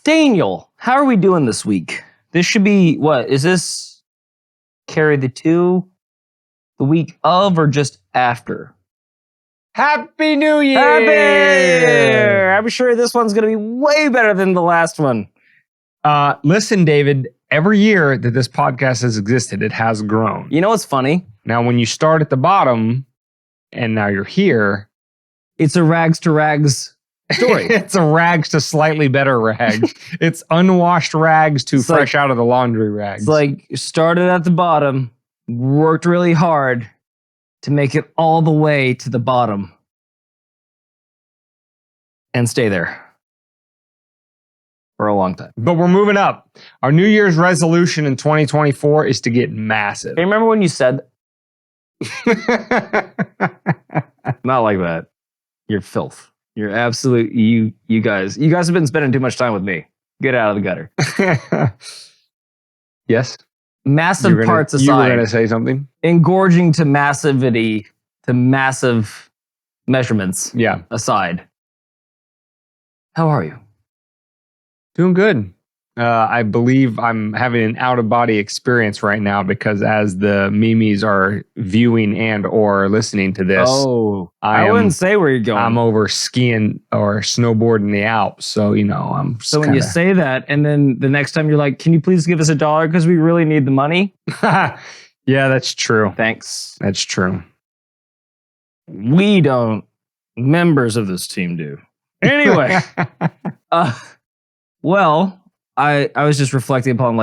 Staniel, how are we doing this week? This should be, what, is this carry the two the week of or just after? Happy New Year! Happy New Year! I'm sure this one's going to be way better than the last one. Listen, David, every year that this podcast has existed, it has grown. You know what's funny? Now, when you start at the bottom and now you're here, it's a rags to rags story. It's a rags to slightly better rags. It's unwashed rags to fresh out of the laundry rags. It's like started at the bottom, worked really hard to make it all the way to the bottom and stay there for a long time. But we're moving up. Our New Year's resolution in 2024 is to get massive. Hey, remember when you said not like that? You're filth. You're absolute you guys. You guys have been spending too much time with me. Get out of the gutter. Yes. Massive parts aside. You were going to say something? Engorging to massivity, to massive measurements aside. How are you? Doing good. I believe I'm having an out-of-body experience right now because as the memes are viewing and or listening to this, I wouldn't say where you're going. I'm over skiing or snowboarding the Alps, so I'm. So when you say that, and then the next time you're like, "Can you please give us $1 because we really need the money?" Yeah, that's true. Thanks. That's true. We don't. Members of this team do. Anyway, well. I was just reflecting upon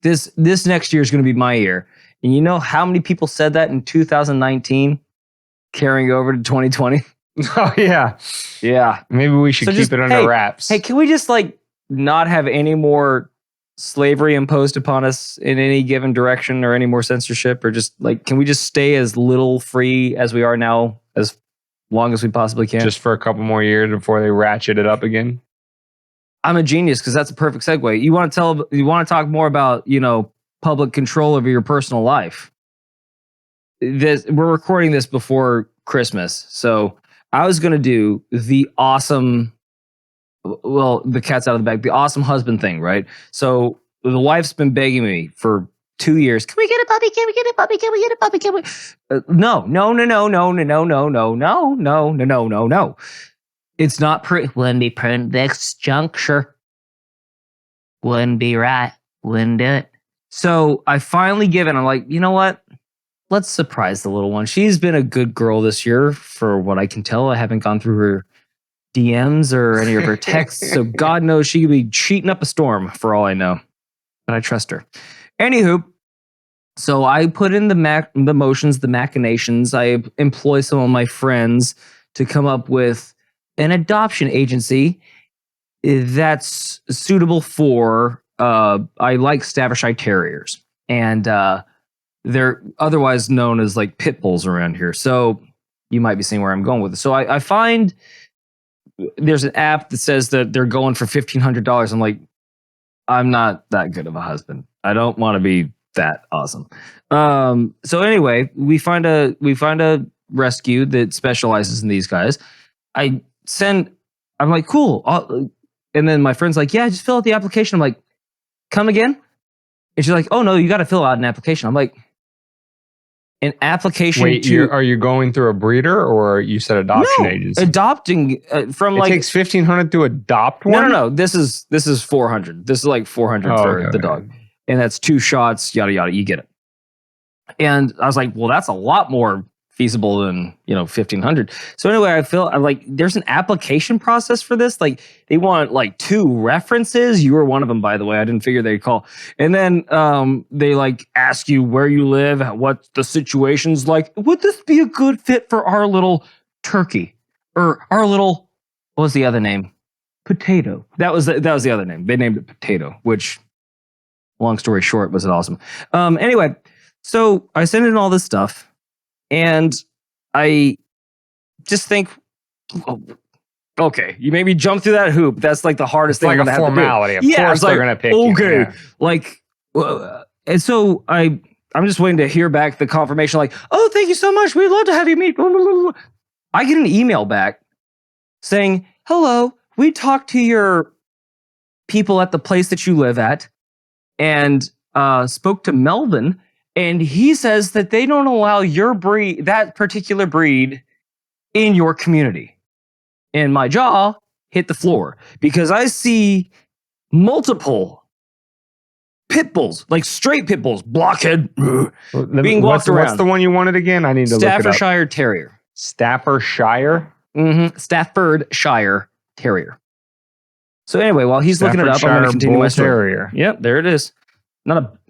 this next year is going to be my year. And you know how many people said that in 2019 carrying over to 2020? Oh, yeah. Yeah. Maybe we should keep it under wraps. Hey, can we just not have any more slavery imposed upon us in any given direction or any more censorship? Or just can we just stay as little free as we are now as long as we possibly can? Just for a couple more years before they ratchet it up again? I'm a genius because that's a perfect segue. You want to talk more about, public control over your personal life. We're recording this before Christmas. So I was going to do the awesome, the cat's out of the bag, the awesome husband thing, right? So the wife's been begging me for 2 years. Can we get a puppy? Can we get a puppy? Can we get a puppy? Can we? No. It's not wouldn't be prudent next juncture. Wouldn't be right. Wouldn't do it. So I finally give in. I'm like, you know what? Let's surprise the little one. She's been a good girl this year, for what I can tell. I haven't gone through her DMs or any of her texts, so God knows she could be cheating up a storm for all I know. But I trust her. Anywho, so I put in the motions, the machinations. I employ some of my friends to come up with an adoption agency that's suitable for, I like Staffordshire Terriers, and they're otherwise known as pit bulls around here. So you might be seeing where I'm going with it. So I find there's an app that says that they're going for $1,500. I'm like, I'm not that good of a husband. I don't want to be that awesome. So anyway, we find a rescue that specializes in these guys. I'm like, cool. And then my friend's like, yeah, just fill out the application. I'm like, come again? And she's like, oh no, you got to fill out an application. I'm like, an application. Wait, are you going through a breeder or you said adoption agency? Adopting from it takes $1,500 to adopt one? No. This is $400. This is $400 for the dog. And that's 2 shots, yada, yada. You get it. And I was like, well, that's a lot more feasible than, $1,500. So anyway, I'm like, there's an application process for this. They want 2 references. You were one of them, by the way. I didn't figure they'd call. And then they ask you where you live, what the situation's like. Would this be a good fit for our little turkey or our little, what was the other name? Potato. That was the other name. They named it Potato, which, long story short, was it awesome. Anyway, so I sent in all this stuff. And I just think, okay, you made me jump through that hoop. That's the hardest thing. Like a formality. Of course they're going to pick you. Yeah. And so I'm just waiting to hear back the confirmation. Oh, thank you so much. We'd love to have you meet. I get an email back saying, hello, we talked to your people at the place that you live at and spoke to Melvin, and he says that they don't allow your breed, that particular breed, in your community. And my jaw hit the floor because I see multiple pit bulls, like straight pit bulls, blockhead, being walked around. What's the one you wanted again? I need to look it up. Staffordshire Terrier. Staffordshire? Mm-hmm. Staffordshire Terrier. So anyway, while he's looking it up, I'm going to continue my story. Terrier. Yep, there it is.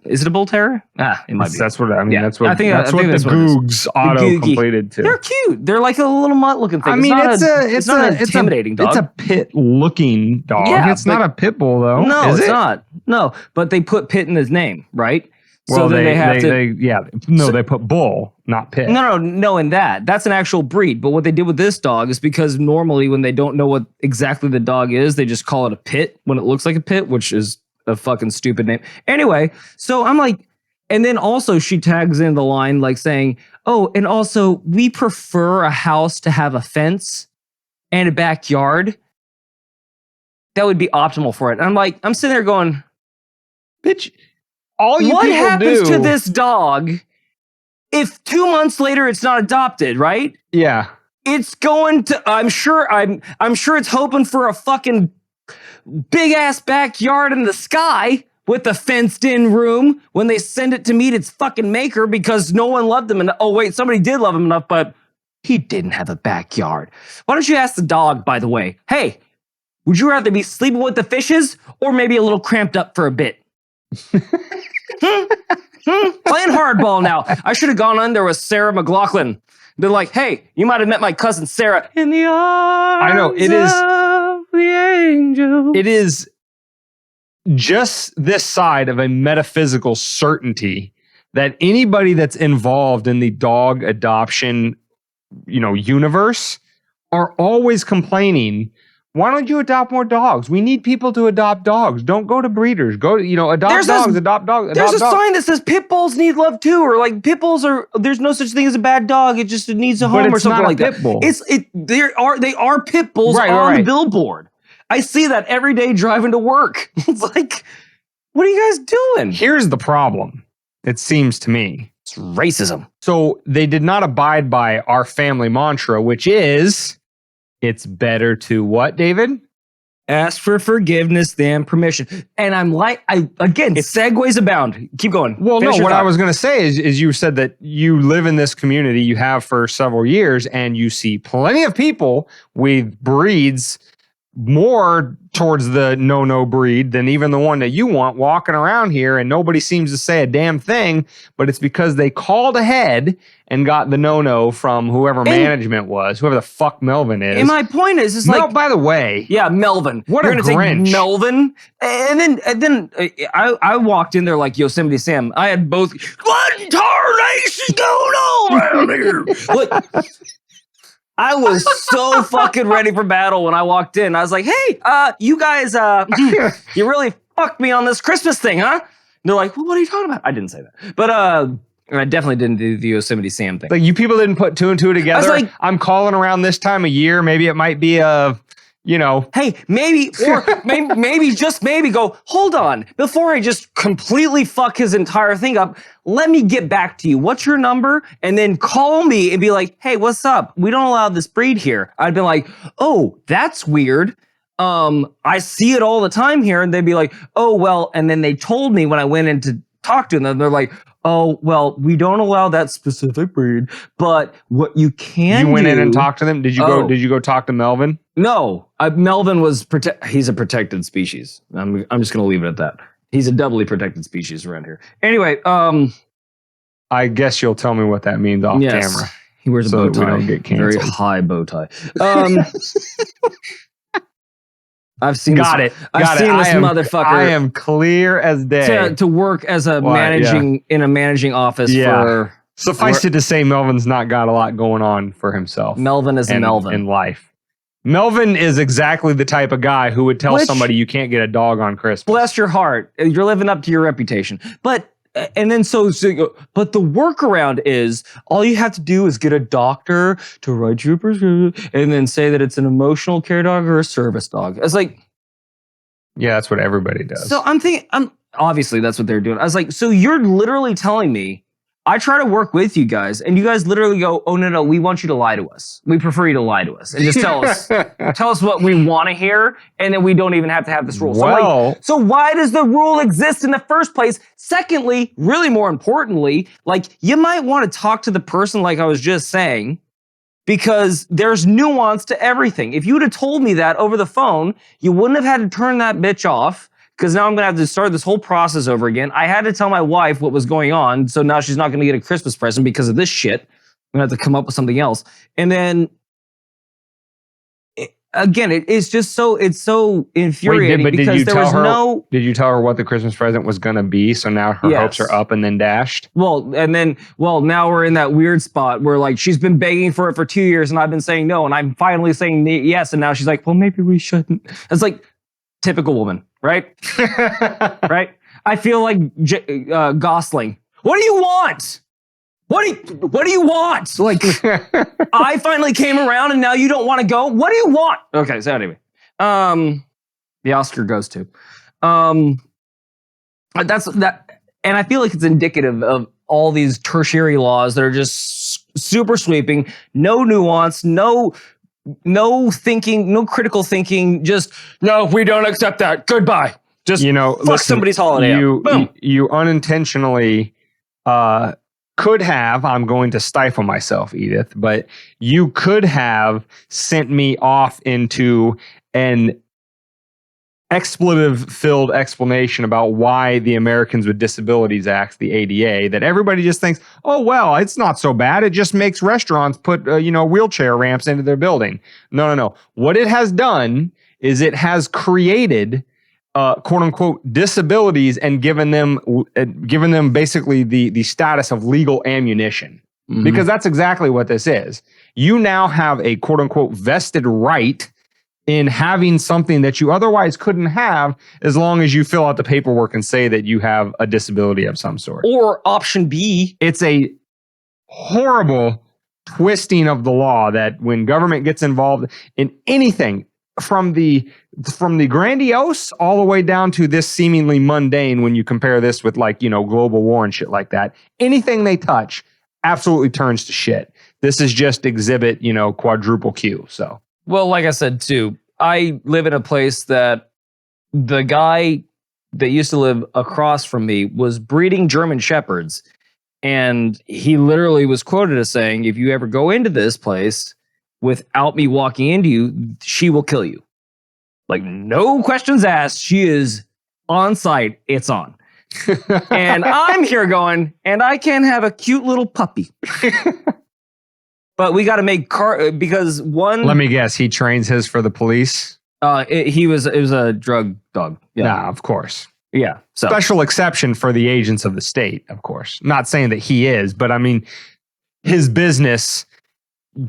Is it a bull terrier? It might be. That's what I mean. Yeah. That's what the Googs auto-completed to. They're cute. They're like a little mutt-looking thing. I mean, it's not an intimidating dog. It's a pit-looking dog. Yeah, it's not a pit bull, though. No, it's not. No, but they put pit in his name, right? Well, so they put bull, not pit. No, in that. That's an actual breed. But what they did with this dog is because normally when they don't know what exactly the dog is, they just call it a pit when it looks like a pit, which is a fucking stupid name. Anyway, so I'm like, and then also she tags in the line like saying, oh, and also we prefer a house to have a fence and a backyard. That would be optimal for it. And I'm like, I'm sitting there going, bitch, all you what people happens do to this dog if 2 months later it's not adopted, right? Yeah. It's going to, I'm sure it's hoping for a fucking big ass backyard in the sky with a fenced in room when they send it to meet its fucking maker because no one loved him. And oh wait, somebody did love him enough, but he didn't have a backyard. Why don't you ask the dog, by the way, hey, would you rather be sleeping with the fishes or maybe a little cramped up for a bit? Playing hardball now. I should have gone on there with Sarah McLachlan. Been like, hey, you might have met my cousin Sarah in the arms. I know it is. The angel. It is just this side of a metaphysical certainty that anybody that's involved in the dog adoption, universe are always complaining. Why don't you adopt more dogs? We need people to adopt dogs. Don't go to breeders. Go, adopt dogs, adopt dogs. There's a sign that says pit bulls need love too, or like pit bulls there's no such thing as a bad dog. It just needs a home or something like that. They are pit bulls on the billboard. I see that every day driving to work. It's like, what are you guys doing? Here's the problem. It seems to me. It's racism. So they did not abide by our family mantra, which is, it's better to what, David? Ask for forgiveness than permission. And I'm like, segues abound. Keep going. Well, no, what I was going to say is you said that you live in this community, you have for several years, and you see plenty of people with breeds more towards the no breed than even the one that you want walking around here, and nobody seems to say a damn thing, but it's because they called ahead and got the no from whoever management was, whoever the fuck Melvin is. And my point is, by the way. Yeah, Melvin. What a Grinch. Take Melvin. And then I walked in there like Yosemite Sam. I had both, what tarnation going on around here? Look, I was so fucking ready for battle when I walked in. I was like, hey, you guys, you really fucked me on this Christmas thing, huh? And they're like, well, what are you talking about? I didn't say that. But I definitely didn't do the Yosemite Sam thing. Like, you people didn't put two and two together. I was like, I'm calling around this time of year. Maybe it might be hey, maybe, or maybe just maybe go, hold on, before I just completely fuck his entire thing up, let me get back to you. What's your number? And then call me and be like, hey, what's up? We don't allow this breed here. I'd be like, oh, that's weird. I see it all the time here. And they'd be like, oh, well, and then they told me when I went in to talk to them, they're like, oh, well, we don't allow that specific breed, but what you can do... You went in and talked to them? Did you go talk to Melvin? No. Melvin was... he's a protected species. I'm just going to leave it at that. He's a doubly protected species around here. Anyway, I guess you'll tell me what that means off camera. He wears a bow tie. We don't get canceled. Very high bow tie. I've seen this motherfucker. I am clear as day. To work as a in a managing office for... Suffice it to say, Melvin's not got a lot going on for himself. Melvin is Melvin. In life. Melvin is exactly the type of guy who would tell somebody you can't get a dog on Christmas. Bless your heart. You're living up to your reputation. But but the workaround is all you have to do is get a doctor to write you a prescription and then say that it's an emotional care dog or a service dog. It's like, Yeah, that's what everybody does. So I'm thinking, obviously that's what they're doing. I was like, so you're literally telling me I try to work with you guys and you guys literally go, oh no, we want you to lie to us. We prefer you to lie to us and just tell us what we want to hear. And then we don't even have to have this rule. Well, so why does the rule exist in the first place? Secondly, really more importantly, like you might want to talk to the person like I was just saying, because there's nuance to everything. If you would have told me that over the phone, you wouldn't have had to turn that bitch off. Because now I'm going to have to start this whole process over again. I had to tell my wife what was going on, so now she's not going to get a Christmas present because of this shit. I'm going to have to come up with something else. And then, it's just so infuriating. Wait, because there was no... Did you tell her what the Christmas present was going to be, so now her hopes are up and then dashed? Well, now we're in that weird spot where like she's been begging for it for 2 years, and I've been saying no, and I'm finally saying yes, and now she's like, well, maybe we shouldn't. It's like, typical woman. Right? Right? I feel like Gosling. What do you want? What do you want? Like, I finally came around and now you don't want to go? What do you want? Okay, so anyway. The Oscar goes to. That's that, and I feel like it's indicative of all these tertiary laws that are just super sweeping, no nuance, no thinking, no critical thinking, just, no, we don't accept that. Goodbye. Just fuck somebody's holiday. You unintentionally could have, I'm going to stifle myself, Edith, but you could have sent me off into an expletive-filled explanation about why the Americans with Disabilities Act, the ADA, that everybody just thinks, oh, well, it's not so bad. It just makes restaurants put, wheelchair ramps into their building. No. What it has done is it has created, quote unquote, disabilities and given them basically the status of legal ammunition. Mm-hmm. Because that's exactly what this is. You now have a quote unquote vested right in having something that you otherwise couldn't have, as long as you fill out the paperwork and say that you have a disability of some sort. Or option B. It's a horrible twisting of the law that when government gets involved in anything, from the grandiose all the way down to this seemingly mundane, when you compare this with global war and shit like that, anything they touch absolutely turns to shit. This is just exhibit, quadruple Q. So. Well, like I said, too, I live in a place that the guy that used to live across from me was breeding German Shepherds. And he literally was quoted as saying, if you ever go into this place without me walking into you, she will kill you. Like, no questions asked. She is on site. It's on. And I'm here going, and I can have a cute little puppy. But we got to make because one. Let me guess. He trains his for the police. It was a drug dog. Yeah, nah, of course. Yeah. So. Special exception for the agents of the state, of course. Not saying that he is, but I mean, his business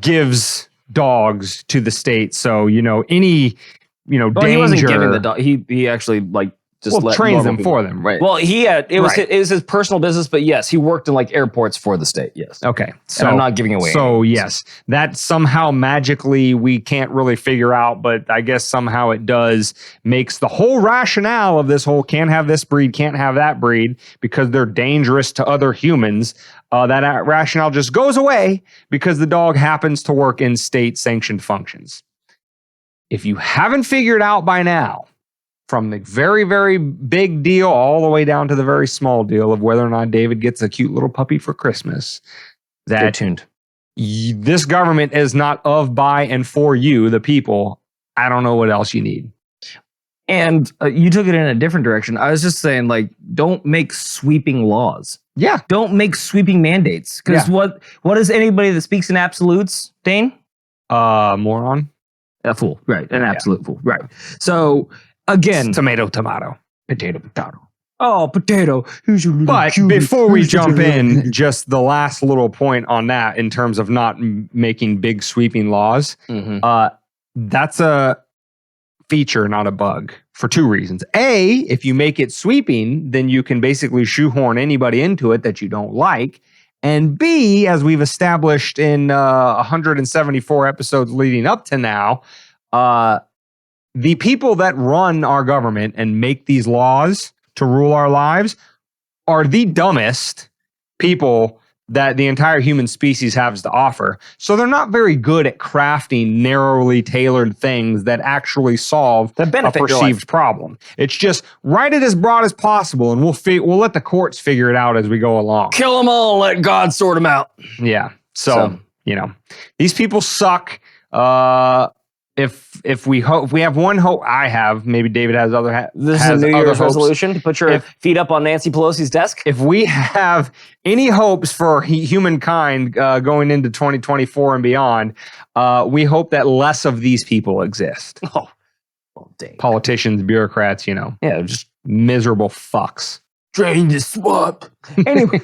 gives dogs to the state. So any danger. He wasn't giving the dog. He actually just trains them for them, right? Well, it was his personal business, but yes, he worked in airports for the state. Yes. Okay. So and I'm not giving away. So yes, that somehow magically we can't really figure out, but I guess somehow it does makes the whole rationale of this whole can't have this breed, can't have that breed because they're dangerous to other humans. That rationale just goes away because the dog happens to work in state sanctioned functions. If you haven't figured out by now, from the very, very big deal all the way down to the very small deal of whether or not David gets a cute little puppy for Christmas, that stay tuned. This government is not of, by, and for you, the people. I don't know what else you need. And you took it in a different direction. I was just saying, don't make sweeping laws. Yeah. Don't make sweeping mandates. Because what is anybody that speaks in absolutes, Dane? Moron. A fool. Right. An absolute fool. Right. So... Again, tomato, potato. Oh, potato. But before we jump in, just the last little point on that in terms of not making big sweeping laws. Mm-hmm. That's a feature, not a bug, for two reasons. A, if you make it sweeping, then you can basically shoehorn anybody into it that you don't like. And B, as we've established in 174 episodes leading up to now, the people that run our government and make these laws to rule our lives are the dumbest people that the entire human species has to offer. So they're not very good at crafting narrowly tailored things that actually solve That a benefit your perceived life. problem. It's just write it as broad as possible, and we'll let the courts figure it out as we go along. Kill them all, let God sort them out. Yeah. So these people suck. If we have one hope, I have, maybe David has other. This has is a New other Year's hopes. resolution to put your feet up on Nancy Pelosi's desk. If we have any hopes for humankind going into 2024 and beyond, we hope that less of these people exist. Oh, well, dang. Politicians, bureaucrats, Yeah, just miserable fucks. drain the swamp. Anyway,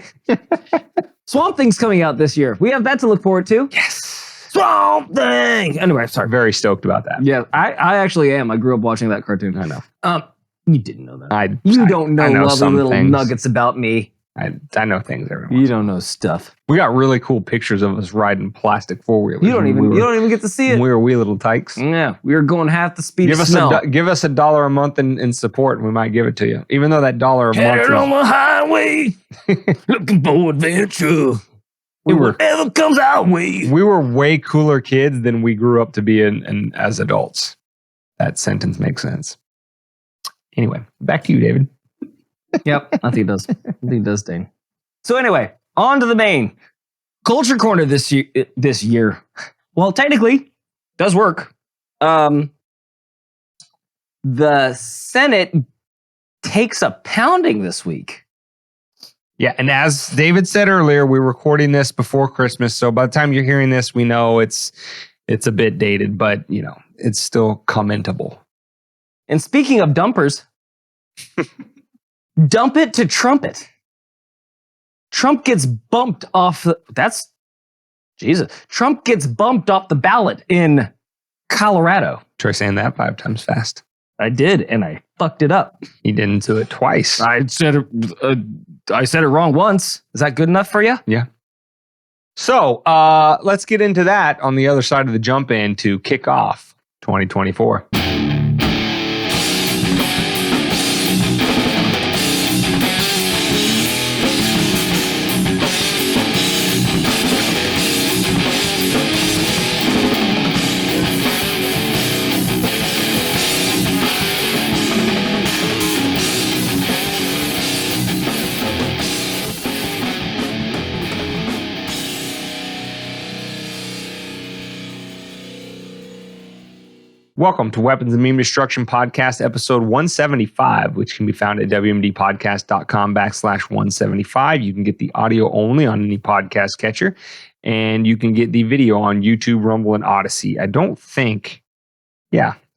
Swamp Thing's coming out this year. We have that to look forward to. Yes. Swamp Thing. Anyway, sorry. Very stoked about that. Yeah, I actually am. I grew up watching that cartoon. I know. You didn't know that. You don't know lovely some little things. nuggets about me. I know things, everyone. You don't know stuff. We got really cool pictures of us riding plastic four-wheelers. You don't even get to see it. We were wee little tykes. Yeah, we were going half the speed Give of us snow. give us $1 a month in support, and we might give it to you. Even though that $1 a Headed on month the highway, looking for adventure. Whatever comes our way. we were way cooler kids than we grew up to be in as adults. That sentence makes sense. Anyway, back to you, David. Yep, I think it does. I think it does, Dane. So anyway, on to the main culture corner this year. Well, technically, does work. The Senate takes a pounding this week. Yeah, and as David said earlier, we're recording this before Christmas, so by the time you're hearing this, we know it's a bit dated, but it's still commentable. And speaking of dumpers, dump it to trumpet. Trump gets bumped off. Trump gets bumped off the ballot in Colorado. Try saying that 5 times fast. I did, and I fucked it up. He didn't do it twice. I said it wrong once. Is that good enough for you? Yeah. So let's get into that on the other side of the jump in to kick off 2024. Welcome to Weapons and Meme Destruction Podcast, episode 175, which can be found at wmdpodcast.com/175. You can get the audio only on any podcast catcher, and you can get the video on YouTube, Rumble, and Odyssey. I don't think,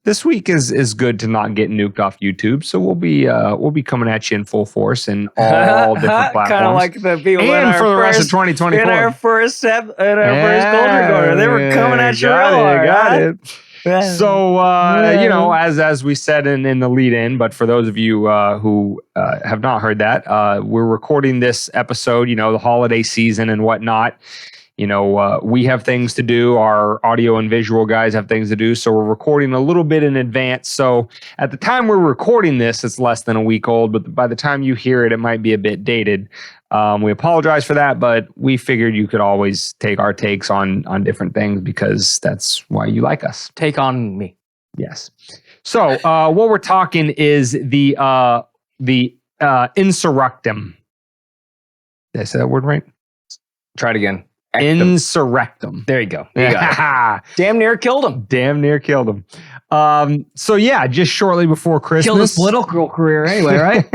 this week is good to not get nuked off YouTube, so we'll be coming at you in full force in all different platforms. Kind of like the people and for the rest of 2024. In our first culture corner, they were coming at you real hard. Got it. So, as we said in the lead in, but for those of you who have not heard that, we're recording this episode, the holiday season and whatnot. We have things to do. Our audio and visual guys have things to do. So we're recording a little bit in advance. So at the time we're recording this, it's less than a week old, but by the time you hear it, it might be a bit dated. We apologize for that, but we figured you could always take our takes on different things because that's why you like us. Take on me. Yes. So what we're talking is the insurrectum. Did I say that word right? Try it again. Insurrectum. There you go. You got it. Damn near killed him. So just shortly before Christmas. Killed his political career anyway, right?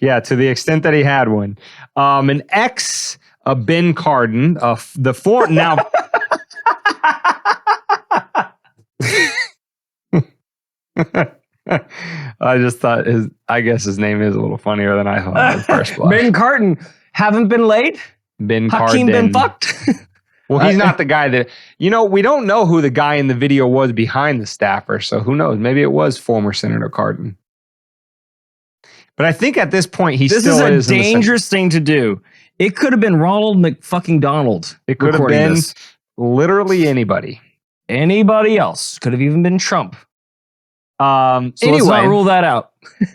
Yeah, to the extent that he had one. An ex Ben Cardin, the four now. I just thought I guess his name is a little funnier than I thought at first blush. Ben Cardin, haven't been laid? Ben Hakeem Cardin. been fucked? Well, he's not the guy that, we don't know who the guy in the video was behind the staffer. So who knows? Maybe it was former Senator Cardin. But I think at this point, he still is. This is a dangerous thing to do. It could have been Ronald McFucking-Donald. It could have been literally anybody. Anybody else. Could have even been Trump. So let's Anyway, not rule that out.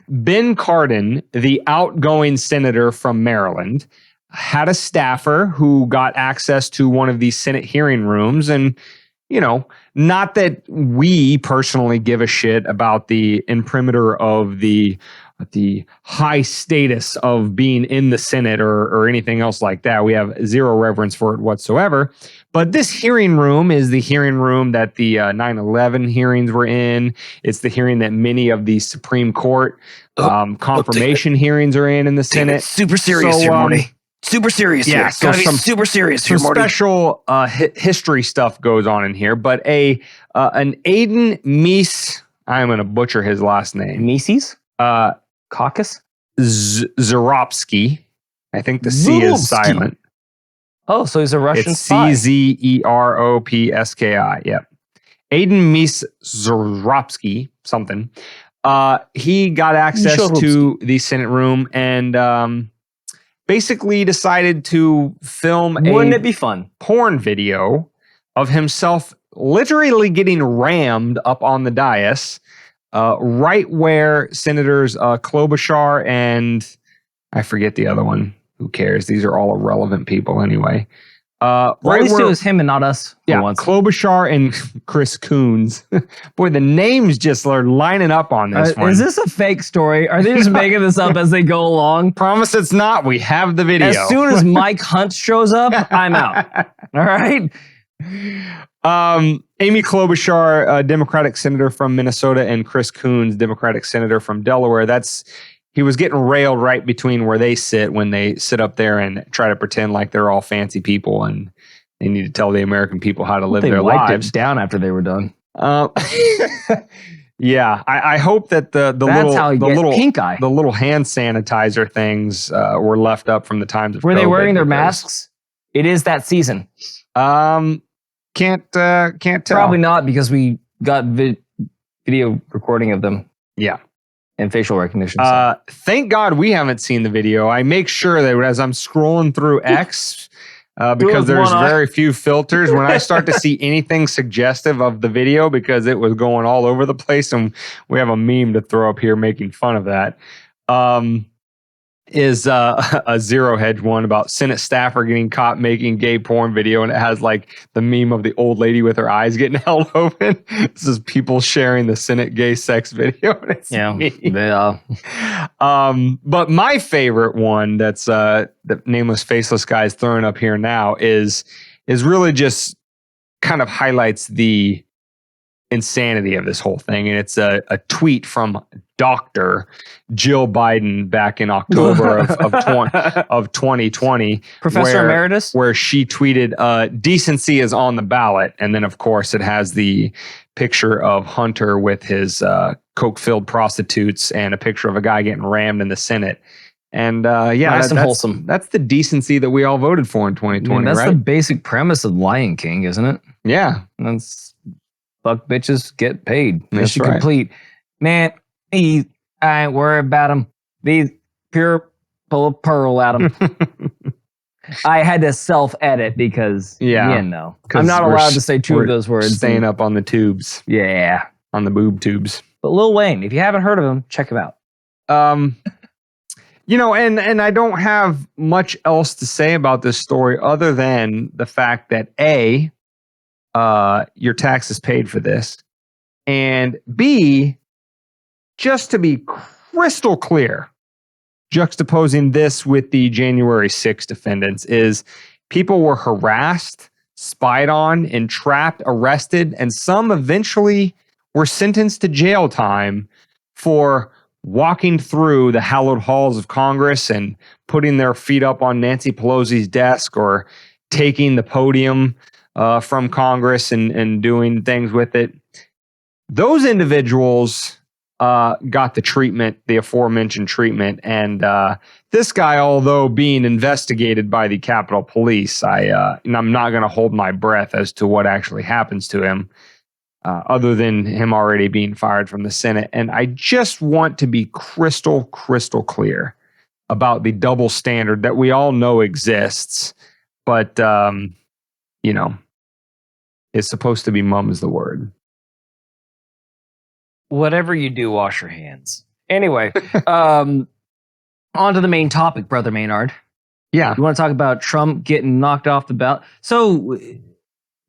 Ben Cardin, the outgoing senator from Maryland, had a staffer who got access to one of these Senate hearing rooms. And, you know, not that we personally give a shit about the imprimatur of the high status of being in the Senate or anything else like that. We have zero reverence for it whatsoever. But this hearing room is the hearing room that the 9/11 hearings were in. It's the hearing that many of the Supreme Court confirmation hearings are in the Senate. Super serious here, Morty. Super serious yeah, here. so Gotta be some- super serious here, Some Morty. special history stuff goes on in here, but an Aiden Meese, I'm going to butcher his last name. Mises? Caucus? Zeropsky. I think the C is Zeropsky. silent. Oh, so he's a Russian It's spy. Czeropski. Yep. Aiden Meese Zeropsky, something. He got access to the Senate room and basically decided to film Wouldn't it be fun? porn video of himself literally getting rammed up on the dais, right where Senators Klobuchar and I forget the other one. Who cares? These are all irrelevant people anyway. Well, at Right least where, it was him and not us. For yeah, once. Klobuchar and Chris Coons. Boy, the names just are lining up on this one. Is this a fake story? Are they just making this up as they go along? Promise it's not. We have the video. As soon as Mike Hunt shows up, I'm out. All right. Amy Klobuchar, Democratic senator from Minnesota, and Chris Coons, Democratic senator from Delaware. He was getting railed right between where they sit when they sit up there and try to pretend like they're all fancy people and they need to tell the American people how to live They their wiped lives. it down after they were done. Yeah, I hope that the little pink eye. the little hand sanitizer things were left up from the times of Were they COVID wearing their because, masks? It is that season. Can't tell. Probably not because we got video recording of them. Yeah. And facial recognition. Thank God we haven't seen the video. I make sure that as I'm scrolling through X, because there's very few filters, when I start to see anything suggestive of the video, because it was going all over the place, and we have a meme to throw up here making fun of that, is a Zero Hedge one about Senate staffer getting caught making gay porn video, and it has like the meme of the old lady with her eyes getting held open. This is people sharing the Senate gay sex video. And it's me. But my favorite one that's the nameless faceless guy is throwing up here now is really just kind of highlights the insanity of this whole thing. And it's a tweet from Dr. Jill Biden back in October of 2020. Professor Emeritus? Where she tweeted, decency is on the ballot. And then, of course, it has the picture of Hunter with his coke-filled prostitutes and a picture of a guy getting rammed in the Senate. And nice and wholesome. That's the decency that we all voted for in 2020, that's right? the basic premise of Lion King, isn't it? Yeah. That's fuck bitches, get paid. That's Mission right. complete. Man, I ain't worried about them. These pure full of pearl at them. I had to self-edit because, I'm not allowed to say two of those words. Staying up on the tubes. Yeah. On the boob tubes. But Lil Wayne, if you haven't heard of him, check him out. And I don't have much else to say about this story other than the fact that A, your taxes paid for this, and B, just to be crystal clear, juxtaposing this with the January 6th defendants is people were harassed, spied on, entrapped, arrested, and some eventually were sentenced to jail time for walking through the hallowed halls of Congress and putting their feet up on Nancy Pelosi's desk or taking the podium from Congress and doing things with it. Those individuals got the treatment, the aforementioned treatment. And this guy, although being investigated by the Capitol Police, and I'm not going to hold my breath as to what actually happens to him, other than him already being fired from the Senate. And I just want to be crystal clear about the double standard that we all know exists, but, it's supposed to be mum is the word. Whatever you do, wash your hands. Anyway, on to the main topic, Brother Maynard. Yeah. You want to talk about Trump getting knocked off the ballot? So,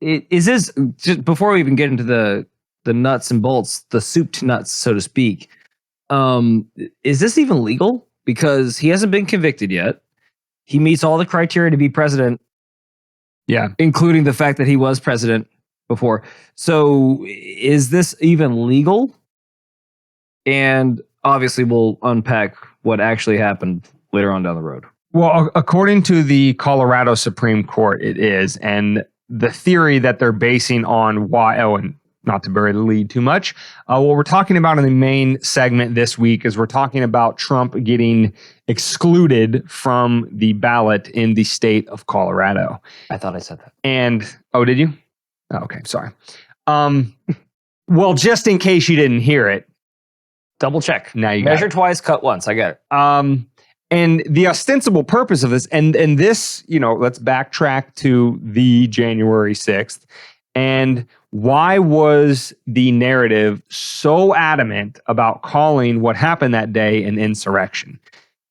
is this, just before we even get into the nuts and bolts, the soup to nuts, so to speak, is this even legal? Because he hasn't been convicted yet. He meets all the criteria to be president. Yeah. Including the fact that he was president before. So is this even legal? And obviously we'll unpack what actually happened later on down the road. Well, according to the Colorado Supreme Court, it is. And the theory that they're basing on why, and not to bury the lead too much, what we're talking about in the main segment this week is we're talking about Trump getting excluded from the ballot in the state of Colorado. I thought I said that. And, oh, did you? Oh, okay, sorry. Well, just in case you didn't hear it. Double check. Now you measure twice, cut once. I get it. And the ostensible purpose of this, and this, let's backtrack to the January 6th. And why was the narrative so adamant about calling what happened that day an insurrection?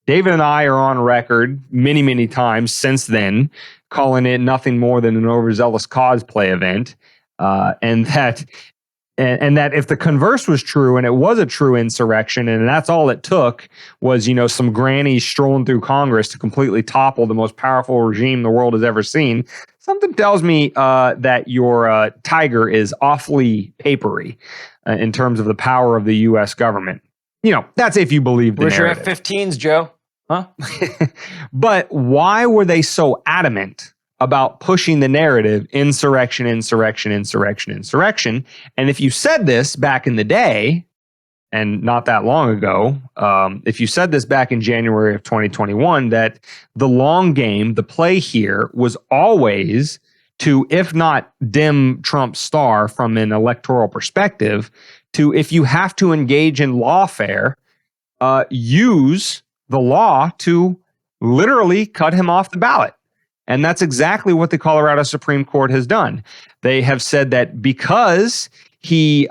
David and I are on record many, many times since then, calling it nothing more than an overzealous cosplay event. And that if the converse was true and it was a true insurrection and that's all it took was, some grannies strolling through Congress to completely topple the most powerful regime the world has ever seen, something tells me that your tiger is awfully papery in terms of the power of the U.S. government. That's if you believe the narrative. Wish you're F-15s, Joe. Huh? But why were they so adamant about pushing the narrative insurrection, insurrection, insurrection, insurrection? And if you said this back in the day, and not that long ago, if you said this back in January of 2021, that the long game, the play here was always to, if not dim Trump's star from an electoral perspective, to, if you have to engage in lawfare, use the law to literally cut him off the ballot. And that's exactly what the Colorado Supreme Court has done. They have said that because he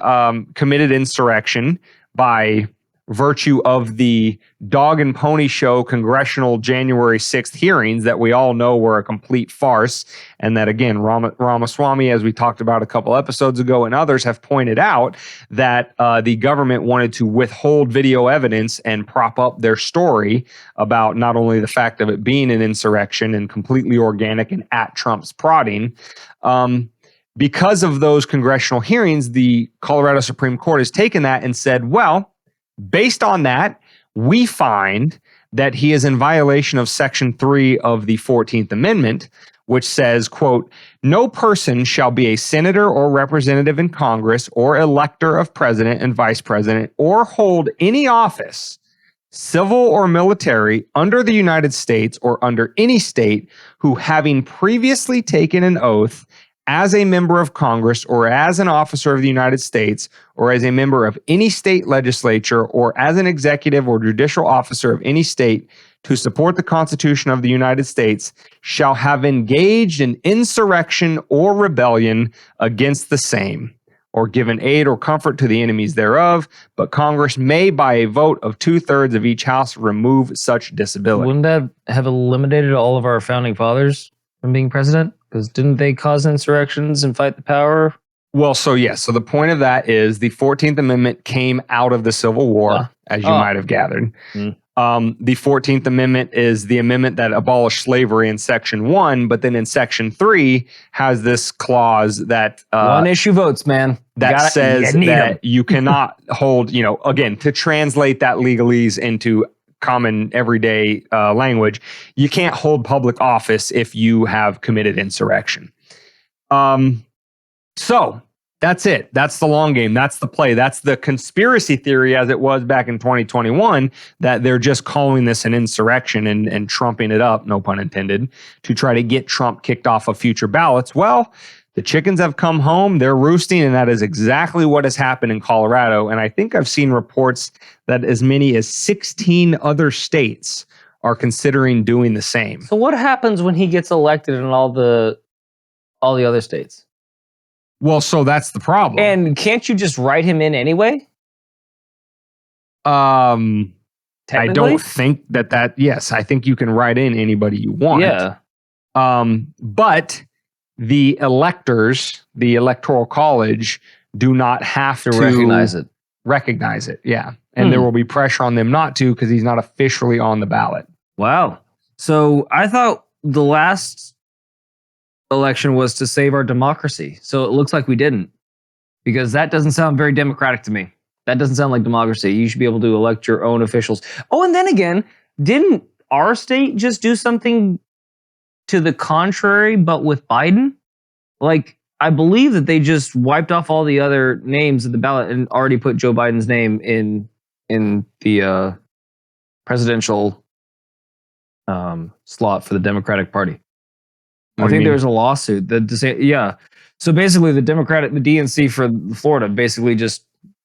committed insurrection by virtue of the dog and pony show congressional January 6th hearings that we all know were a complete farce, and that, again, Ramaswamy, as we talked about a couple episodes ago, and others have pointed out that the government wanted to withhold video evidence and prop up their story about not only the fact of it being an insurrection and completely organic and at Trump's prodding. Because of those congressional hearings, the Colorado Supreme Court has taken that and said, well, based on that, we find that he is in violation of Section 3 of the 14th Amendment, which says, quote, no person shall be a senator or representative in Congress or elector of president and vice president or hold any office, civil or military, under the United States or under any state who, having previously taken an oath as a member of Congress or as an officer of the United States or as a member of any state legislature or as an executive or judicial officer of any state to support the Constitution of the United States shall have engaged in insurrection or rebellion against the same, or given aid or comfort to the enemies thereof, but Congress may, by a vote of 2/3 of each house, remove such disability. Wouldn't that have eliminated all of our founding fathers from being president? Because didn't they cause insurrections and fight the power? Well, so yes. So the point of that is the 14th Amendment came out of the Civil War, as you might have gathered. The 14th Amendment is the amendment that abolished slavery in Section 1, but then in Section 3 has this clause that... one issue votes, man. That says that you cannot hold, again, to translate that legalese into common everyday language, you can't hold public office if you have committed insurrection. So that's it. That's the long game. That's the play. That's the conspiracy theory as it was back in 2021, that they're just calling this an insurrection and trumping it up, no pun intended, to try to get Trump kicked off of future ballots. Well, the chickens have come home, they're roosting, and that is exactly what has happened in Colorado. And I think I've seen reports that as many as 16 other states are considering doing the same. So what happens when he gets elected in all the other states? Well, so that's the problem. And can't you just write him in anyway? I Technically? don't think that. Yes, I think you can write in anybody you want. Yeah. But the electors, the electoral college, do not have to recognize it. Recognize it, yeah. And there will be pressure on them not to because he's not officially on the ballot. Wow. So I thought the last election was to save our democracy. So it looks like we didn't, because that doesn't sound very democratic to me. That doesn't sound like democracy. You should be able to elect your own officials. Oh, and then again, didn't our state just do something to the contrary, but with Biden? Like, I believe that they just wiped off all the other names of the ballot and already put Joe Biden's name in the presidential slot for the Democratic Party. I think there was a lawsuit that So basically, the DNC for Florida basically just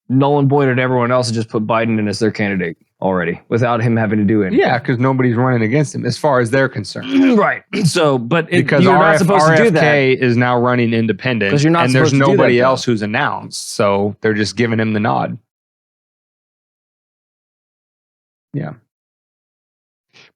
null and voided everyone else and just put Biden in as their candidate already without him having to do anything. Yeah, because nobody's running against him as far as they're concerned. Right. So, but because you're not supposed to do that. RFK is now running independent, because you're not. And there's nobody else who's announced, so they're just giving him the nod. Yeah.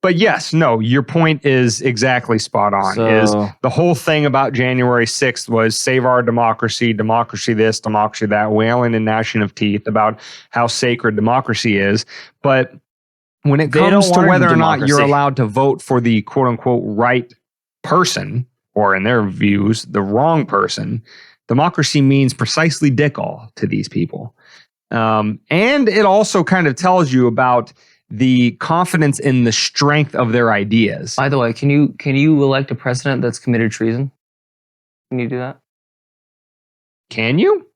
But yes, no, your point is exactly spot on. Is the whole thing about January 6th was save our democracy, democracy this, democracy that, wailing and gnashing of teeth about how sacred democracy is. But when it comes to whether or not you're allowed to vote for the quote unquote right person, or in their views, the wrong person, democracy means precisely dick all to these people. And it also kind of tells you about the confidence in the strength of their ideas. By the way, can you elect a president that's committed treason? Can you do that? Can you?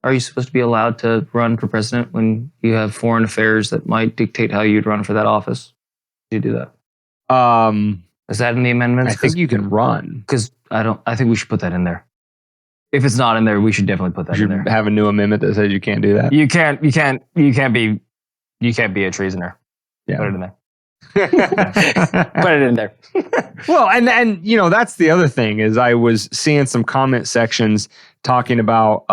Are you supposed to be allowed to run for president when you have foreign affairs that might dictate how you'd run for that office? Do you do that? Is that in the amendments? I think you can run. Because I think we should put that in there. If it's not in there, we should definitely put that in there. Have a new amendment that says you can't do that. You can't be a treasoner. Yeah. Put it in there. Put it in there. Well, and you know, that's the other thing is I was seeing some comment sections talking about,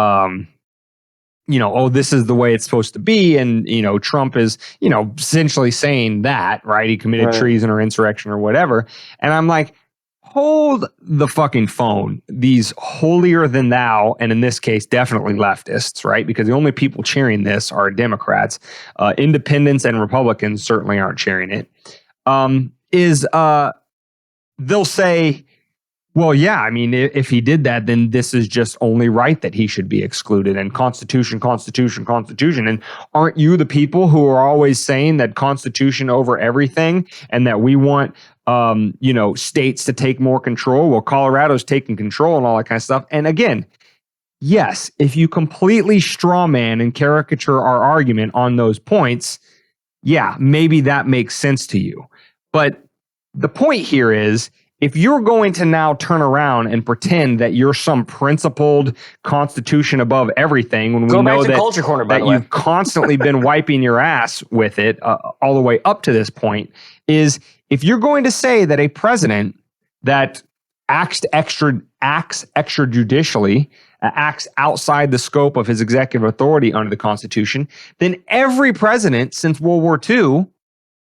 this is the way it's supposed to be. And, Trump is, essentially saying that, right? He committed treason or insurrection or whatever. And I'm like, hold the fucking phone. These holier than thou, and in this case, definitely leftists, right? Because the only people cheering this are Democrats. Independents and Republicans certainly aren't cheering it. They'll say, well, yeah, I mean, if he did that, then this is just only right that he should be excluded. And Constitution. And aren't you the people who are always saying that Constitution over everything and that we want states to take more control? Well, Colorado's taking control and all that kind of stuff. And again, yes, if you completely strawman and caricature our argument on those points, yeah, maybe that makes sense to you. But the point here is, if you're going to now turn around and pretend that you're some principled Constitution above everything, when we know that, Culture Corner, by that the way, you've constantly been wiping your ass with it all the way up to this point, is if you're going to say that a president that acts extrajudicially, acts outside the scope of his executive authority under the Constitution, then every president since World War II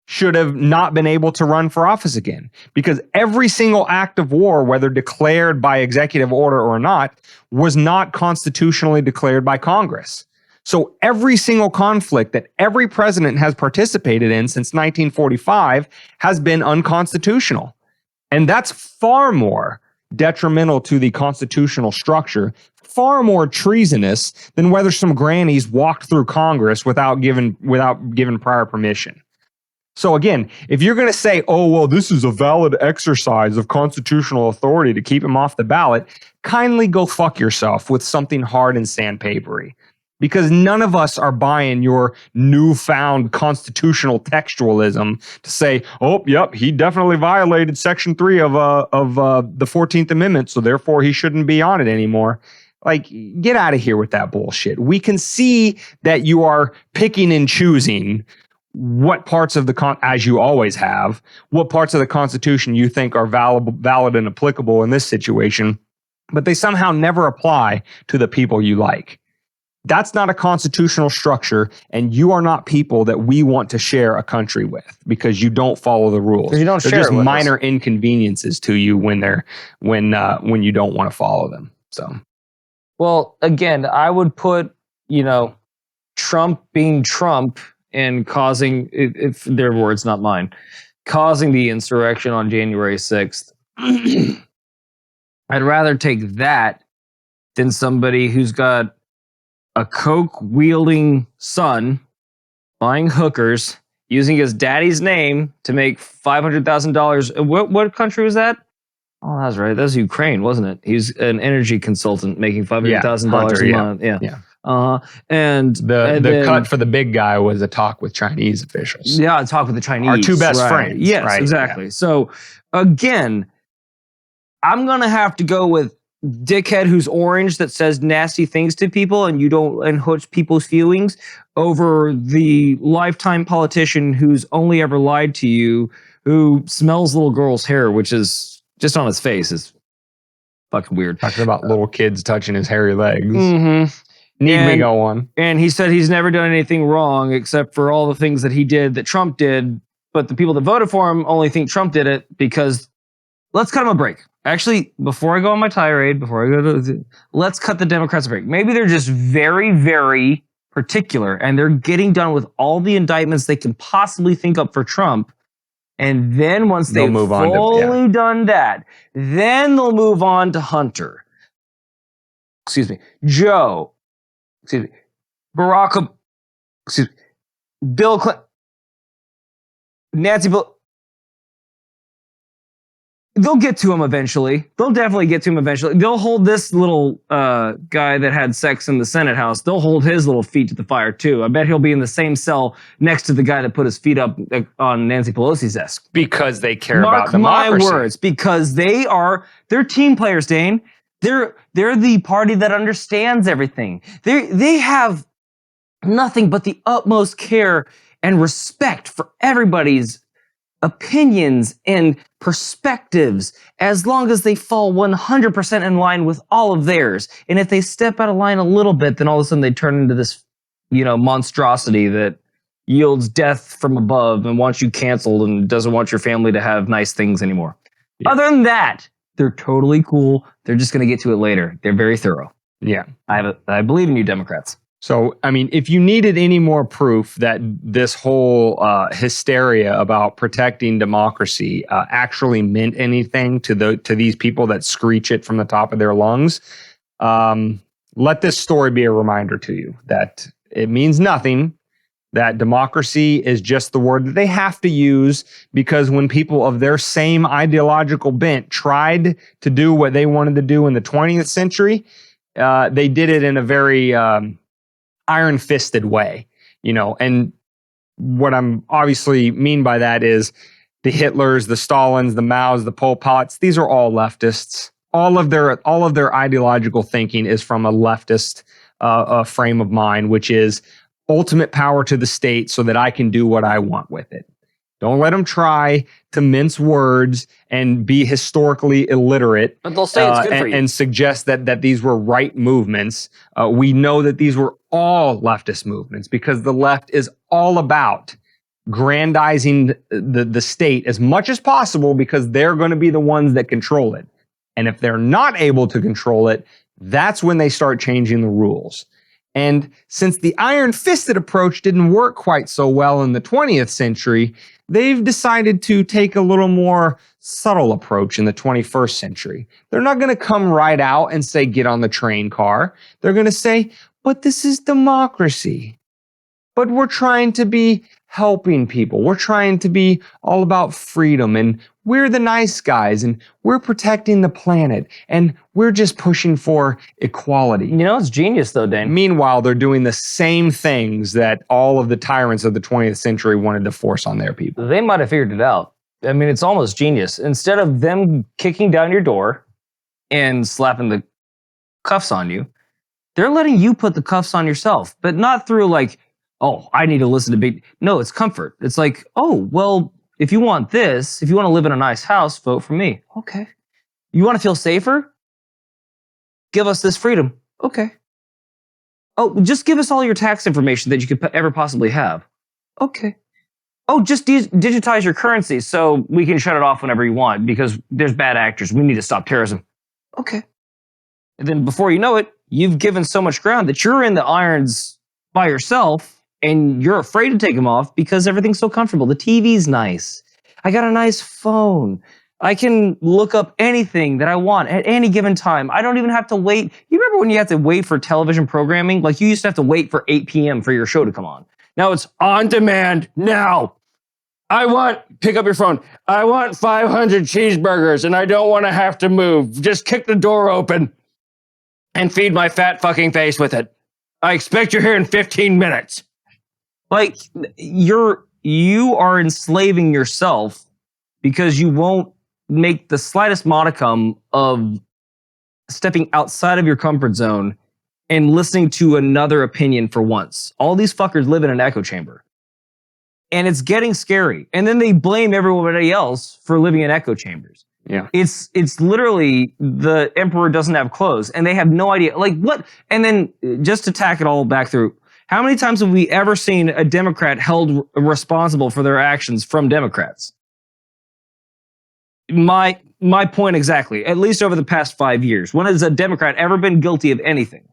should have not been able to run for office again, because every single act of war, whether declared by executive order or not, was not constitutionally declared by Congress. So every single conflict that every president has participated in since 1945 has been unconstitutional. And that's far more detrimental to the constitutional structure, far more treasonous than whether some grannies walked through Congress without given prior permission. So again, if you're going to say, oh, well, this is a valid exercise of constitutional authority to keep him off the ballot, kindly go fuck yourself with something hard and sandpapery. Because none of us are buying your newfound constitutional textualism to say, oh, yep, he definitely violated Section 3 of the 14th Amendment, so therefore he shouldn't be on it anymore. Like, get out of here with that bullshit. We can see that you are picking and choosing what parts of as you always have, what parts of the Constitution you think are valid and applicable in this situation, but they somehow never apply to the people you like. That's not a constitutional structure, and you are not people that we want to share a country with because you don't follow the rules. Because you don't They're share just it with minor us. inconveniences to you when you don't want to follow them. So, Well, again, I would put, Trump being Trump and causing, if their words, not mine, causing the insurrection on January 6th. I'd rather take that than somebody who's got a coke-wielding son buying hookers, using his daddy's name to make $500,000. What country was that? Oh, that's right. That was Ukraine, wasn't it? He's an energy consultant making $500,000 a month. Yeah. And the cut for the big guy was a talk with Chinese officials. Yeah, a talk with the Chinese. Our two best friends. Yes, right? exactly. Yeah. So again, I'm gonna have to go with dickhead who's orange that says nasty things to people and hurts people's feelings over the lifetime politician who's only ever lied to you, who smells little girl's hair, which is just on his face is fucking weird. Talking about little kids touching his hairy legs. Mm-hmm. Need me go on. And he said he's never done anything wrong except for all the things that he did that Trump did, but the people that voted for him only think Trump did it because let's cut him a break. Actually, before I go on my tirade, let's cut the Democrats a break. Maybe they're just very, very particular and they're getting done with all the indictments they can possibly think up for Trump. And then once they've fully done that, then they'll move on to Hunter. Excuse me. Joe. Excuse me. Barack Obama. Excuse me. Bill Clinton. Nancy Pelosi. They'll get to him eventually. They'll definitely get to him eventually. They'll hold this little guy that had sex in the Senate House. They'll hold his little feet to the fire too. I bet he'll be in the same cell next to the guy that put his feet up on Nancy Pelosi's desk. Because they care about democracy. Mark my words. Because they're team players, Dane. They're the party that understands everything. They have nothing but the utmost care and respect for everybody's opinions and perspectives as long as they fall 100% in line with all of theirs. And if they step out of line a little bit, then all of a sudden they turn into this, monstrosity that yields death from above and wants you canceled and doesn't want your family to have nice things anymore. Yeah. Other than that, they're totally cool. They're just going to get to it later. They're very thorough. Yeah. I believe in you, Democrats. So, I mean, if you needed any more proof that this whole hysteria about protecting democracy actually meant anything to these people that screech it from the top of their lungs, let this story be a reminder to you that it means nothing, that democracy is just the word that they have to use because when people of their same ideological bent tried to do what they wanted to do in the 20th century, they did it in a very iron-fisted way, and what I'm obviously mean by that is the Hitlers, the Stalins, the Maos, the Pol Pots, these are all leftists. All of their ideological thinking is from a leftist frame of mind, which is ultimate power to the state so that I can do what I want with it. Don't let them try to mince words and be historically illiterate. But they'll say it's good for you. And suggest that these were right movements. We know that these were all leftist movements because the left is all about grandizing the state as much as possible because they're going to be the ones that control it. And if they're not able to control it, that's when they start changing the rules. And since the iron-fisted approach didn't work quite so well in the 20th century, they've decided to take a little more subtle approach in the 21st century. They're not going to come right out and say, get on the train car. They're going to say, but this is democracy. But we're trying to be helping people. We're trying to be all about freedom, and we're the nice guys, and we're protecting the planet, and we're just pushing for equality. It's genius though, Dane. Meanwhile, they're doing the same things that all of the tyrants of the 20th century wanted to force on their people. They might have figured it out. I mean, it's almost genius. Instead of them kicking down your door and slapping the cuffs on you, they're letting you put the cuffs on yourself, but not through like, oh, I need to listen to big. No, it's comfort. It's like, oh, well, if you want this, if you want to live in a nice house, vote for me. Okay. You want to feel safer? Give us this freedom. Okay. Oh, just give us all your tax information that you could ever possibly have. Okay. Oh, just digitize your currency so we can shut it off whenever you want because there's bad actors. We need to stop terrorism. Okay. And then before you know it, you've given so much ground that you're in the irons by yourself and you're afraid to take them off because everything's so comfortable. The TV's nice. I got a nice phone. I can look up anything that I want at any given time. I don't even have to wait. You remember when you had to wait for television programming? Like you used to have to wait for 8 p.m. for your show to come on. Now it's on demand now. Pick up your phone. I want 500 cheeseburgers and I don't want to have to move. Just kick the door open and feed my fat fucking face with it. I expect you're here in 15 minutes. Like you are enslaving yourself because you won't make the slightest modicum of stepping outside of your comfort zone and listening to another opinion for once. All these fuckers live in an echo chamber. And it's getting scary. And then they blame everybody else for living in echo chambers. Yeah. It's literally the emperor doesn't have clothes and they have no idea. Like what? And then just to tack it all back through, how many times have we ever seen a Democrat held responsible for their actions from Democrats? My point exactly, at least over the past 5 years. When has a Democrat ever been guilty of anything?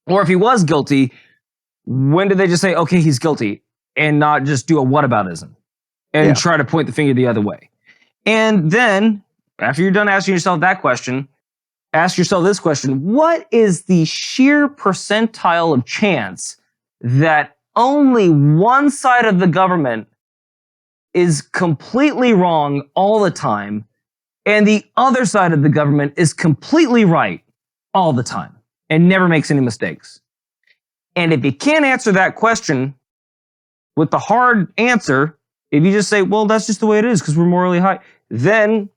Or if he was guilty, when did they just say, okay, he's guilty, and not just do a whataboutism and try to point the finger the other way? And then, after you're done asking yourself that question, ask yourself this question: what is the sheer percentile of chance that only one side of the government is completely wrong all the time, and the other side of the government is completely right all the time and never makes any mistakes? And if you can't answer that question with the hard answer, if you just say, well, that's just the way it is because we're morally high, then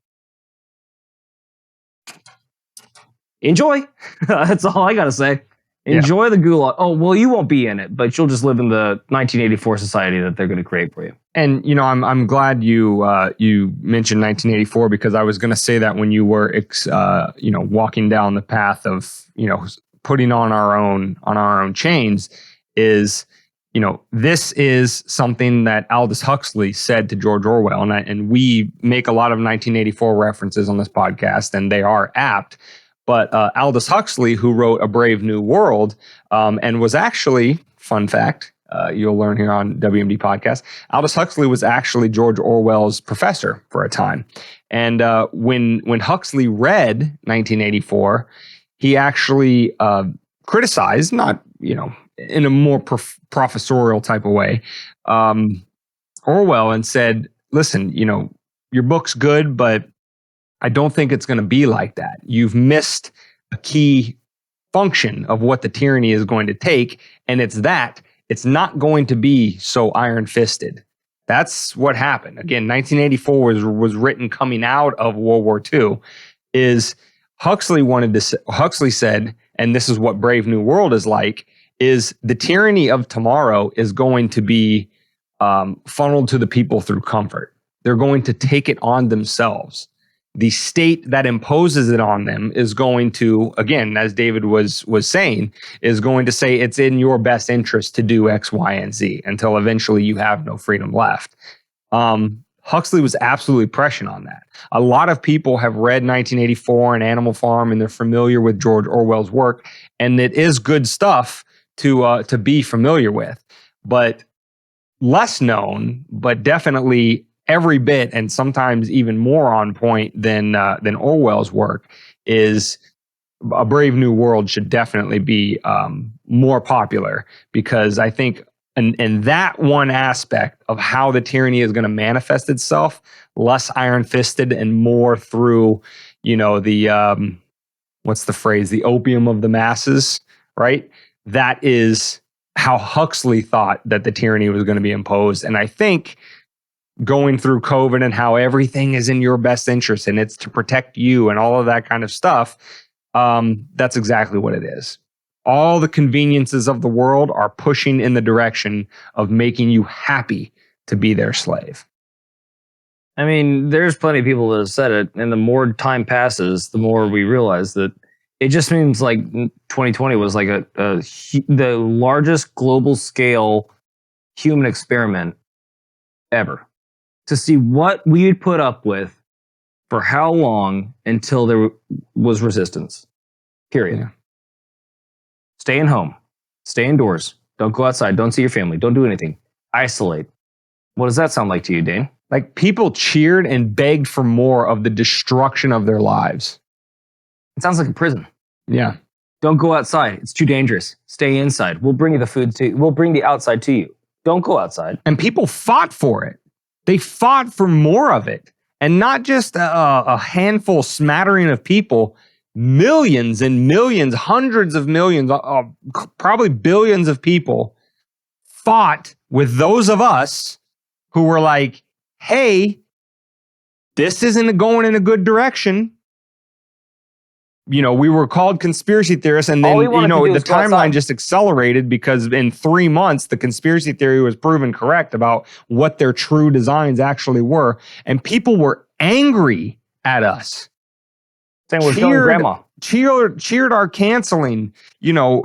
enjoy. That's all I got to say. Enjoy the gulag. Oh, well, you won't be in it, but you'll just live in the 1984 society that they're going to create for you. And I'm glad you mentioned 1984 because I was going to say that when you were walking down the path of putting on our own chains is this is something that Aldous Huxley said to George Orwell, and we make a lot of 1984 references on this podcast, and they are apt. But Aldous Huxley, who wrote A Brave New World, and was actually, fun fact, you'll learn here on WMD Podcast, Aldous Huxley was actually George Orwell's professor for a time. And when Huxley read 1984, he actually criticized, not in a more professorial type of way, Orwell, and said, listen, your book's good, but I don't think it's going to be like that. You've missed a key function of what the tyranny is going to take, and it's not going to be so iron-fisted. That's what happened. Again, 1984 was written coming out of World War II. Huxley said, and this is what Brave New World is like, is the tyranny of tomorrow is going to be funneled to the people through comfort. They're going to take it on themselves. The state that imposes it on them is going to, again, as David was saying, is going to say it's in your best interest to do X, Y, and Z until eventually you have no freedom left. Huxley was absolutely prescient on that. A lot of people have read 1984 and Animal Farm, and they're familiar with George Orwell's work, and it is good stuff to be familiar with. But less known, but definitely every bit and sometimes even more on point than Orwell's work is A Brave New World should definitely be more popular, because I think in that one aspect of how the tyranny is going to manifest itself, less iron-fisted and more through, the what's the phrase? The opium of the masses, right? That is how Huxley thought that the tyranny was going to be imposed. And I think going through COVID and how everything is in your best interest and it's to protect you and all of that kind of stuff, that's exactly what it is. All the conveniences of the world are pushing in the direction of making you happy to be their slave. I mean, there's plenty of people that have said it, and the more time passes, the more we realize that It just means like 2020 was like the largest global scale human experiment ever to see what we would put up with for how long until there was resistance. Period. Yeah. Stay in home. Stay indoors. Don't go outside. Don't see your family. Don't do anything. Isolate. What does that sound like to you, Dane? Like people cheered and begged for more of the destruction of their lives. It sounds like a prison. Yeah. Don't go outside. It's too dangerous. Stay inside. We'll bring you the food to you. We'll bring the outside to you. Don't go outside. And people fought for it. They fought for more of it. And not just a handful, smattering of people, millions and millions, hundreds of millions, probably billions of people fought with those of us who were like, hey, this isn't going in a good direction. You know, we were called conspiracy theorists, and then, you know, the timeline just accelerated because in 3 months, the conspiracy theory was proven correct about what their true designs actually were. And people were angry at us. Saying we're killing grandma. Cheered our canceling, you know,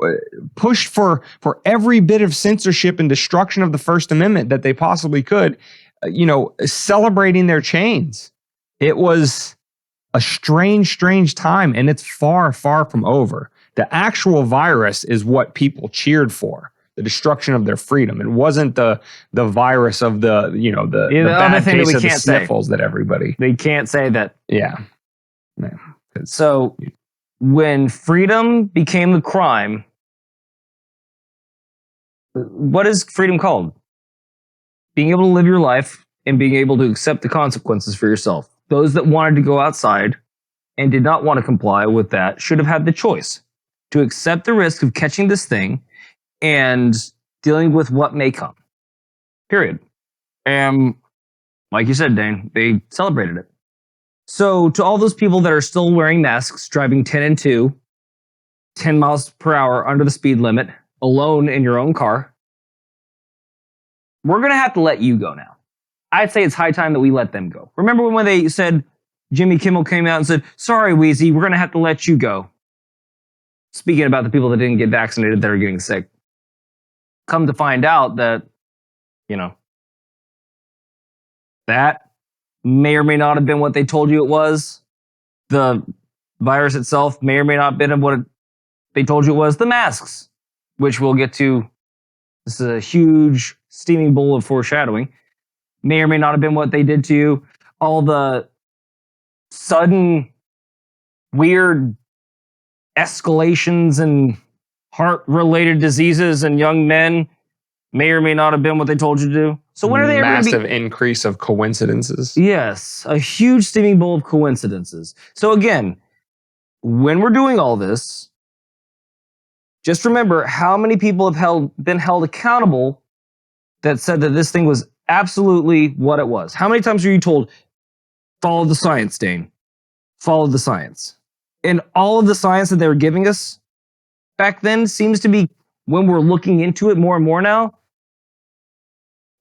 pushed for every bit of censorship and destruction of the First Amendment that they possibly could, you know, celebrating their chains. It was a strange time, and it's far, far from over. The actual virus is what people cheered for, the destruction of their freedom. It wasn't the virus of the, you know, the bad case of the sniffles that everybody. They can't say that. Yeah. So when freedom became the crime, what is freedom called? Being able to live your life and being able to accept the consequences for yourself. Those that wanted to go outside and did not want to comply with that should have had the choice to accept the risk of catching this thing and dealing with what may come. Period. And like you said, Dane, they celebrated it. So to all those people that are still wearing masks, driving 10 and 2, 10 miles per hour under the speed limit, alone in your own car, we're going to have to let you go now. I'd say it's high time that we let them go. Remember when they said, Jimmy Kimmel came out and said, sorry, Wheezy, we're going to have to let you go. Speaking about the people that didn't get vaccinated that are getting sick. Come to find out that, you know, that may or may not have been what they told you it was. The virus itself may or may not have been what they told you it was. The masks, which we'll get to. This is a huge steaming bowl of foreshadowing. May or may not have been what they did to you. All the sudden weird escalations in heart-related diseases in young men may or may not have been what they told you to do. So when are they massive increase of coincidences? Yes, a huge steaming bowl of coincidences. So again, when we're doing all this, just remember how many people have been held accountable that said that this thing was absolutely what it was. How many times are you told, follow the science, Dane? Follow the science. And all of the science that they were giving us back then seems to be, when we're looking into it more and more now,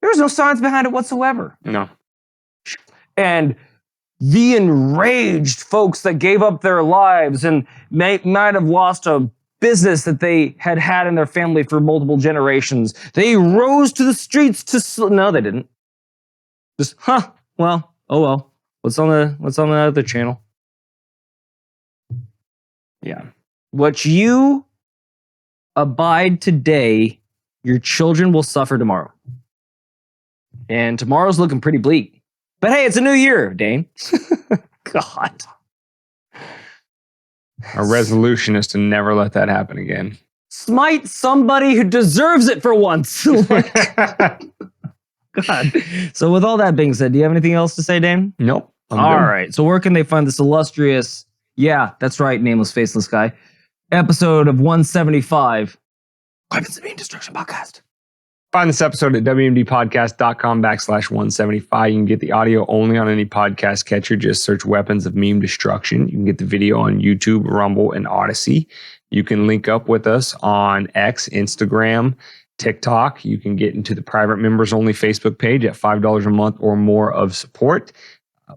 there's no science behind it whatsoever. No. And the enraged folks that gave up their lives and might have lost a business that they had in their family for multiple generations, they rose to the streets to... No, they didn't. Just, well, oh well. What's on the other channel? Yeah. What you abide today, your children will suffer tomorrow. And tomorrow's looking pretty bleak. But hey, it's a new year, Dane. God. Our resolution is to never let that happen again. Smite somebody who deserves it for once. God. So with all that being said, do you have anything else to say, Dane? Nope. All right. So where can they find this illustrious, yeah, that's right, nameless, faceless guy, episode of 175, Weapons of Mean Destruction Podcast? Find this episode at wmdpodcast.com/175. You can get the audio only on any podcast catcher. Just search Weapons of Meme Destruction. You can get the video on YouTube, Rumble, and Odyssey. You can link up with us on X, Instagram, TikTok. You can get into the private members only Facebook page at $5 a month or more of support.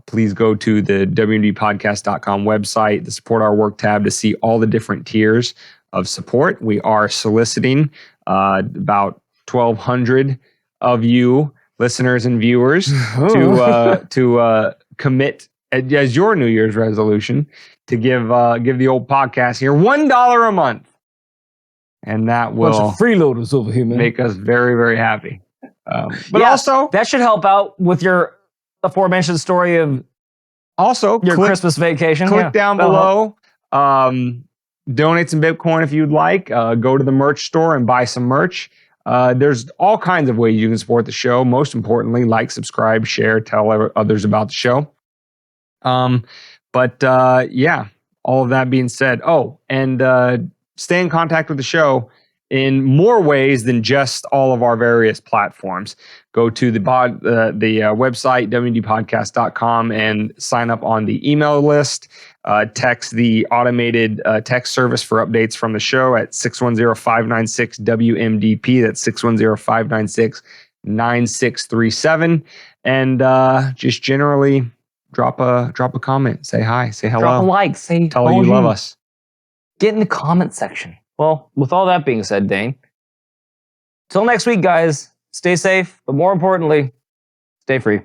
Please go to the wmdpodcast.com website, the support our work tab, to see all the different tiers of support. We are soliciting about 1,200 of you listeners and viewers to commit as your New Year's resolution to give the old podcast here $1 a month, and that will bunch of freeloaders over here, man. make us very, very happy. But Yeah, also that should help out with your aforementioned story of your Christmas vacation. click down below. Donate some Bitcoin if you'd like. Go to the merch store and buy some merch. There's all kinds of ways you can support the show. Most importantly, like, subscribe, share, tell others about the show. Yeah, all of that being said. Oh, and stay in contact with the show in more ways than just all of our various platforms. Go to the website, wmdpodcast.com, and sign up on the email list. Text the automated text service for updates from the show at 610-596-WMDP. That's 610-596-9637. And just generally drop a comment. Say hi. Say hello. Drop a like. Say Tell her you love us. Get in the comment section. Well, with all that being said, Dane, till next week, guys, stay safe, but more importantly, stay free.